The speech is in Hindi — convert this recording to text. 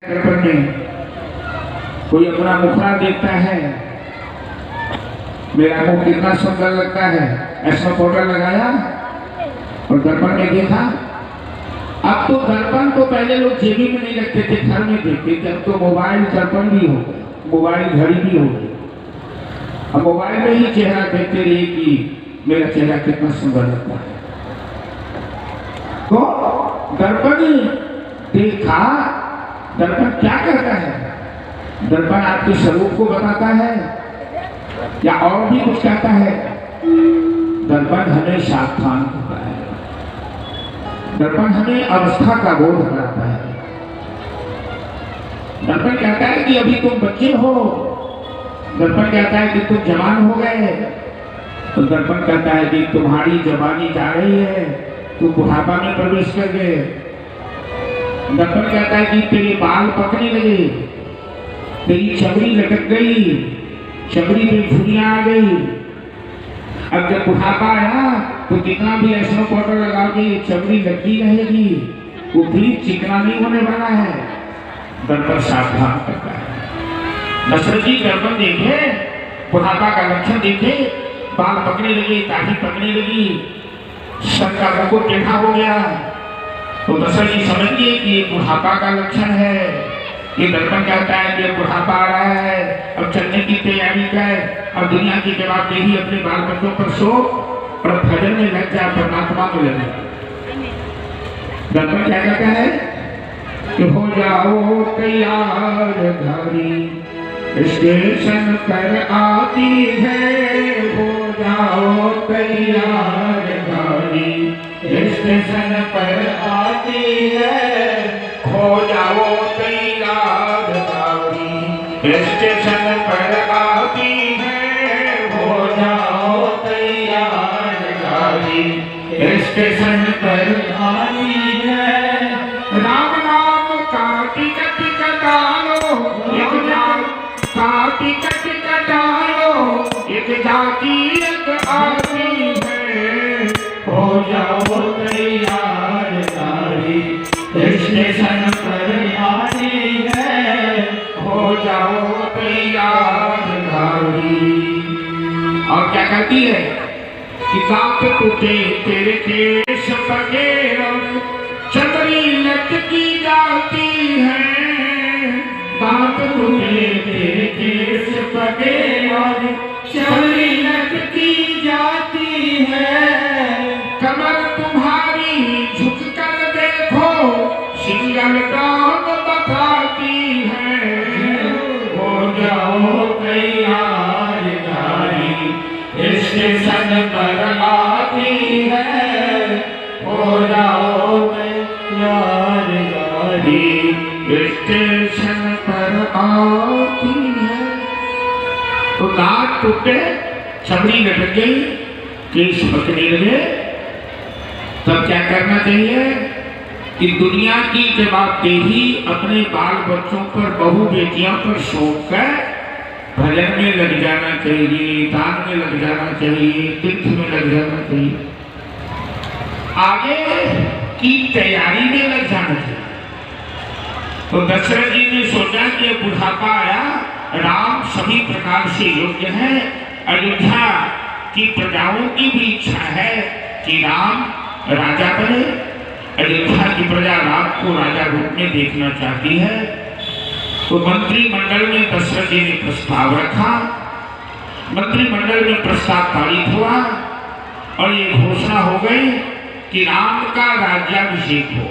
दर्पण में कोई अपना मुखड़ा देखता है, मेरा मुंह कितना सुंदर लगता है, ऐसा पाउडर लगाया और दर्पण में देखा। अब तो दर्पण तो पहले लोग जेबी में नहीं रखते थे, घर में देखते थे। अब तो मोबाइल दर्पण भी हो गया, मोबाइल घड़ी भी हो गई। अब मोबाइल में ही चेहरा देखते रहिए कि मेरा चेहरा कितना सुंदर लगता है। तो दर्पण देखा, दर्पण क्या करता है? दर्पण आपके स्वरूप को बताता है या और भी कुछ कहता है? दर्पण हमें सावधान करता है, दर्पण हमें अवस्था का बोध कराता है। दर्पण कहता है कि अभी तुम बच्चे हो, दर्पण कहता है कि तुम जवान हो गए, तो दर्पण कहता है कि तुम्हारी जवानी जा रही है, तुम बुढ़ापा में प्रवेश कर गए। दर्पण कहता है कि तेरे बाल पकने लगे, तेरी चमड़ी लटक गई, चमड़ी में झुर्रियां आ गई। अब जब बुढ़ापा आया तो जितना भी ऐसा पाउडर लगाओगे चमड़ी लगी रहेगी, वो भी चिकना नहीं होने वाला है। दर्पण सावधान करता है। दशरथ जी दर्पण देखे, बुढ़ापा का लक्षण देखे, बाल पकने लगे, दाढ़ी पकने लगी, सर का मुकुट टेढ़ा हो गया, तो दशरथ जी समझ गए कि ये बुढ़ापा का लक्षण है। ये दर्पण कहता है कि बुढ़ापा आ रहा है, अब चलने की तैयारी कर, अब दुनिया की जवाबदेही अपने बाल बच्चों पर सो और भजन में लग जा, परमात्मा में लग जा। दर्पण क्या कहता है कि हो जाओ तैयार, घड़ी स्टेशन पर आती है, हो जाओ तैयार, घड़ी स्टेशन पर आती है, हो जाओ तैयार, गाड़ी स्टेशन पर आती है, हो जाओ तैयार, गाड़ी स्टेशन पर आती है। राम नाम का टिकट कटालो, एक नाम का टिकट कटालो, एक जाति एक आती है, हो जाओ तैयार, गाड़ी स्टेशन पर आनी है, हो जाओ तैयार, गाड़ी। और क्या कहती है कि दांत टूटे तेरे केश पकेड़, चमड़ी लटकी जाती है, दांत टूटे तेरे केश पकेड़, चमड़ी लटकी जाती है, कमर तुम्हारी झुक कर देखो, सिंगल डांग बताती है, हो जाओ तैयार, गाड़ी स्टेशन पर आती है, हो जाओ तैयार, गाड़ी स्टेशन पर आती है। तो दांत टूटे, चमड़ी लटक गई, केश पकने लगे, तब क्या करना चाहिए कि दुनिया की जवाबदेही अपने बाल बच्चों पर, बहू बेटियों पर सौंप कर भजन में लग जाना चाहिए, दान में लग जाना चाहिए, तीर्थ में लग जाना चाहिए, आगे की तैयारी में लग जाना चाहिए। तो दशरथ जी ने सोचा कि बुढ़ापा आया, राम सभी प्रकार से योग्य है, अयोध्या की प्रजाओं की भी इच्छा है कि राम राजा बने, अयोध्या की प्रजा राम को राजा रूप में देखना चाहती है। तो मंत्रिमंडल में दशरथ जी ने प्रस्ताव रखा, मंत्रिमंडल में प्रस्ताव पारित हुआ और ये घोषणा हो गई कि राम का राज्याभिषेक हो।